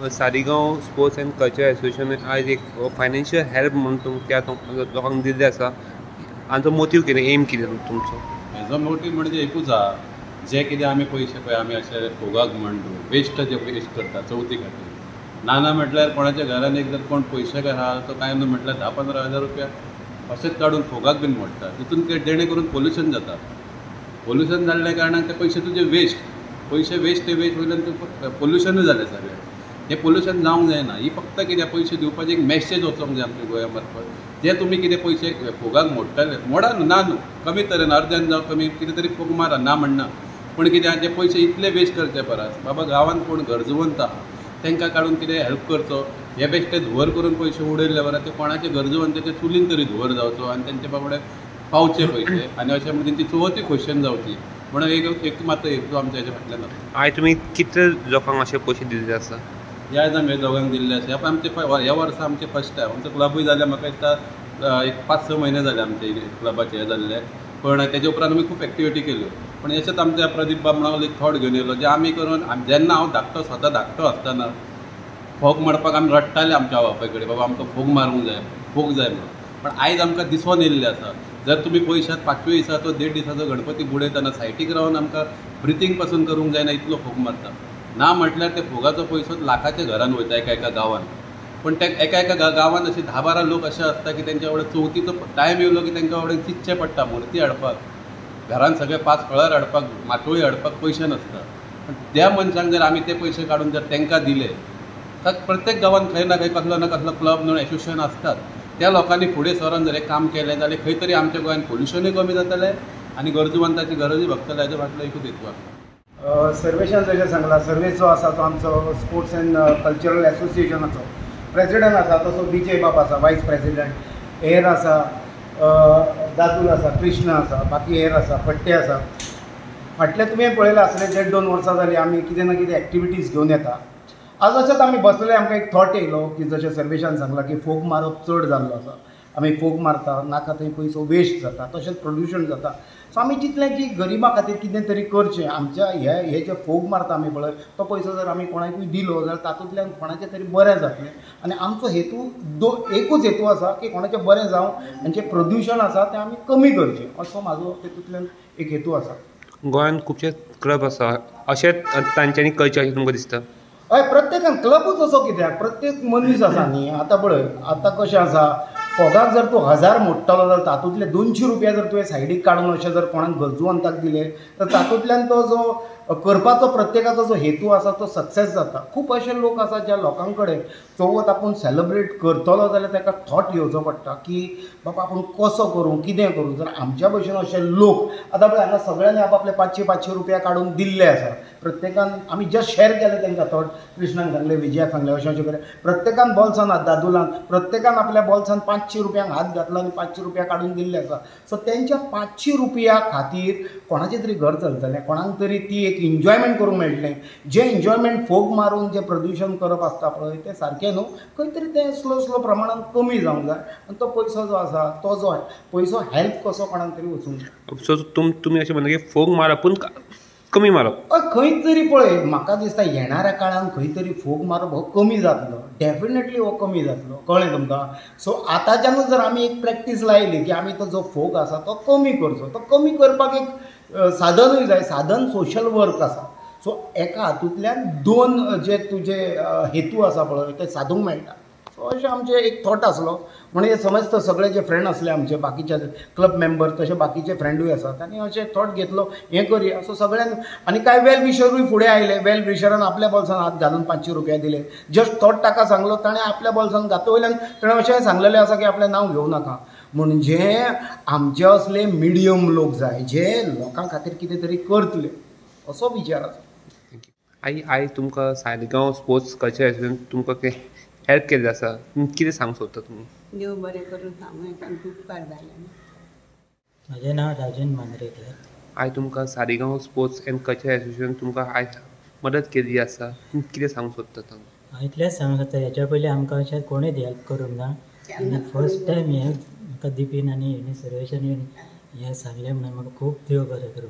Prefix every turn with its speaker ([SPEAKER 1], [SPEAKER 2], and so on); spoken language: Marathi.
[SPEAKER 1] सारीगांव स्पोर्ट्स एंड कल्चर एसोसिएशन आज एक फायनान्शियल हेल्प म्हणून त्या लोकांक दिल्ले आसा. आनी तो मोटीव कितें, एम कितें तुमचो?
[SPEAKER 2] हेजो मोटीव म्हणजे एकूच आहा, जे कितें आमी पयशे पळय आमी अशे फोगाक म्हणून वेस्ट जे वेस्ट करता चवथी खातीर. ना म्हटल्यार कोणाच्या घरान एक जर कोण पयशे आहा तो काय न्हू म्हटल्यार 10-15 हजार रुपया अशेंच काडून फोगाक बीन मोडटा. तितून जेणे करून पोल्युशन जाता. पोल्युशन जाल्ल्या कारणान ते पयशे तुजे वेस्ट, पयशे वेस्ट ते वेस्ट वयल्यान तूं पोल्युशनूय जालें सगळें. हें पोल्युशन जावंक जायना. ही फक्त कितें पयशे दिवपाची एक मॅसेज वचोंक जाय आमच्या गोंया मार्फत. जे तुमी कितें पयशे फोगाक मोडटाले मोडा न्हू, ना न्हू, कमी तरेन अर्द्यान जावं कमी कितें तरी फोग मारा, ना म्हणना. पूण कितें जे पयशे इतले वेस्ट करचे परस बाबा गांवांत कोण गरजवंत आहा तांकां काडून कितें हेल्प करचो. हे बेश्टे धुवर करून पयशे उडयले बरें, ते कोणाचे गरजवंताचे चुलीन तरी धुवर जावचो आनी तेंचे बाबडे पावचे पयशे आनी अशें म्हणजे तेंची चवथी क्वेश्चन जावची. म्हणून एक मात्र हेतू आमच्या हेच्या फाटल्यान आसा.
[SPEAKER 1] आयज तुमी कितले लोकांक अशे पयशे दिल्ले आसा?
[SPEAKER 2] ह्या आमी दोगांक दिल्ले आसा. आमचे ह्या वर्सा आमचे फर्स्ट टायम आमचो क्लबूय जाले म्हाका दिसता एक 5-6 म्हयने जाले आमचे क्लबाचे हे जाल्ले. पण तेजे उपरांत आमी खूब एक्टिविटी केल्यो. पण याच्यात आमच्या प्रदीप बामणावल एक थॉट घेवन येयलो जे आमी करून जेन्ना हांव धाकटो स्वता धाकटो आसतना फोग मारपाक आमी रडटाले आमच्या बापाय कडेन, बाबा आमकां फोग मारूंक जाय, फोग जाय म्हणून. पण आयज आमकां दिसून येयल्लें आसा जर तुमी पयशात 5व्या दिसा तो 1.5 दिसाचो गणपती बुडयतना सायटीक रावन आमकां ब्रिथींग पासून करूंक जायना इतलो फोग मारता. ना म्हटल्यार ते फोगाचो पयसो लाखाच्या घरान वयता एका गांवांत. पण त्या एका गांवांत अशे 10-12 लोक अशे आसता की तेंच्या कडेन चवथीचो टायम येयलो की तांकां कडेन चिंतचें पडटा मुर्ती हाडपाक, घरान सगळे 5 फळार हाडपाक, माटोळी हाडपाक पयशे नासता. पण त्या मनशांक जर आमी ते पयशे काडून जर तांकां दिले तर प्रत्येक गांवांत खंय ना खंय कसलो ना कसलो क्लब न्हू एसोसिएशन आसतात. त्या लोकांनी फुडें सरून जर हें काम केलें जाल्यार खंय तरी आमच्या गोंयांत पोल्युशनूय कमी जातलें आनी गरजवंतांची गरजूय भागतले. हेजो फाटलो एकूच हेतू आसा.
[SPEAKER 3] सर्वेशान जशें सांगलां, सर्वेश जो आसा तो आमचो स्पोर्ट्स एंड कल्चरल एसोसिएशनाचो प्रेसिडेंट आसा, तसो विजय बाब आसा वायस प्रेसिडेंट, हेर आसा दादूल आसा, कृष्णा आसा, बाकी हेर आसा, फट्टे आसा. फाटले तुमी पळयलां आसलें 1.5-2 वर्सां जालीं आमी कितें ना कितें एक्टिविटीज घेवन येता. आज अशेंच आमी बसलेले, आमकां एक थॉट येयलो की जशें सर्वेशान सांगलां की फोग मारप चड जाल्लो आसा. आमी फोग मारता, नाका थंय पयसो वेस्ट जाता, तशेंच प्रदूशण जाता. सो आमी चिंतलें की गरिबा खातीर कितें तरी करचें. आमच्या हे जे फोग मारता आमी पळय तो पयसो जर आमी कोणाकूय दिलो जाल्यार तातूंतल्यान कोणाचें तरी बरें जातलें. आनी आमचो हेतू एकूच हेतू आसा की कोणाचें बरें जावं आनी जें प्रदूशण आसा तें आमी कमी करचें, असो म्हाजो तेतूंतल्यान एक हेतू आसा.
[SPEAKER 1] गोंयांत खुबशे क्लब आसा, अशेंच तांच्यांनी करचें अशें तुमकां दिसता?
[SPEAKER 3] हय, प्रत्येकान क्लबूच असो कित्याक प्रत्येक मनीस आसा न्ही. आतां पळय, आतां कशें आसा, फोगाक जर तूं 1000 मोडटलो जाल्यार तातूंतले 200 रुपया जर तुवें सायडीक काडून अशें जर कोणाक गरजवंताक दिले तर तातूंतल्यान तो जो करपाचो प्रत्येकाचो जो हेतू आसा तो सक्सेस जाता. खूब अशे लोक आसात ज्या लोकां कडेन चवथ आपूण सेलिब्रेट करतलो जाल्यार ताका थॉट येवचो पडटा की बाबा आपूण कसो करूं, कितें करूं. जर आमच्या भशेन अशे लोक आतां पळय हांगा सगळ्यांनी आपआपले 500-500 रुपया काडून दिल्ले आसा. प्रत्येकान आमी जस्ट शेअर केले तांकां थॉट. कृष्णाक सांगले, विजयाक सांगले, अशें करून प्रत्येकान बॉल्सान दादुलान प्रत्येकान आपल्या बॉल्सान 500 रुपयांक हात घातला आनी 500 रुपया काडून दिल्ले आसा. सो तेंच्या 500 रुपया खातीर कोणाचें तरी घर चलतलें, कोणाक तरी ती एक एन्जॉयमेंट करूंक मेळटलें. जें एन्जॉयमेंट फोग मारून जें प्रदूशण करप आसता पळय तें सारकें न्हू. खंय तरी तें स्लो प्रमाणान कमी जावंक जाय आनी तो पयसो जो आसा तो जो पयसो हेल्प कसो कोणाक तरी वचूंक जाय.
[SPEAKER 1] सो तुमी अशें म्हणटा की फोग मारप पूण कमी मारप.
[SPEAKER 3] खंय तरी पळय म्हाका दिसता येणाऱ्या काळान खंय तरी फोग मारप हो कमी जातलो. डेफिनेटली हो कमी जातलो, कळ्ळें तुमकां. सो आतांच्यानूच जर आमी एक प्रॅक्टीस लायली की आमी तो जो फोग आसा तो कमी करचो, तो कमी करपाक एक साधनूय जाय. साधन सोशल वर्क आसा. सो एका हातूंतल्यान 2 जे तुजे हेतू आसा पळय ते सादूंक मेळटा. सो अशें आमचें एक थॉट आसलो. म्हणजे समज तो सगळे जे फ्रेंड असले आमचे बाकीचे क्लब मेंबर तसे बाकीचे फ्रेंडूय आसात आनी अशें थॉट घेतलो हें करया. सो सगळ्यांनी आनी कांय वेल विशरूय फुडें आयले. वेल विशरान आपल्या बॉल्सान हात घालून 500 रुपया दिले. जस्ट थॉट ताका सांगलो, ताणें आपल्या बॉल्सान घातो वयल्यान ताणें अशें सांगलेलें आसा की आपलें नांव घेवं नाका. म्हणजे आमचे असले मिडियम लोक जाय जे लोकां खातीर कितें तरी करतले, असो विचार आसा.
[SPEAKER 1] आयज तुमकां सालिगांव स्पोर्ट्स कल्चर एसोसिएशन तुमकां हेल्प केल्लें आसा, कितें सांगूंक सोदता तुमी?
[SPEAKER 4] देव बरें करून सांगूं उपकार जालें.
[SPEAKER 5] म्हजें नांव राजन मांद्रेकर.
[SPEAKER 1] आयज तुमकां Saligao sports end culture association तुमकां आयज मदत केल्ली आसा, कितें सांगूंक सोदता?
[SPEAKER 5] हांव इतलेंच सांगूंक सोदता, हेच्या पयलीं आमकां अशें कोणूच हेल्प करूंक ना आनी फर्स्ट टायम हें म्हाका दिपीन आनी हेणी सर्वेशान हें सांगलें म्हणून म्हाका खूब देव बरें करूं.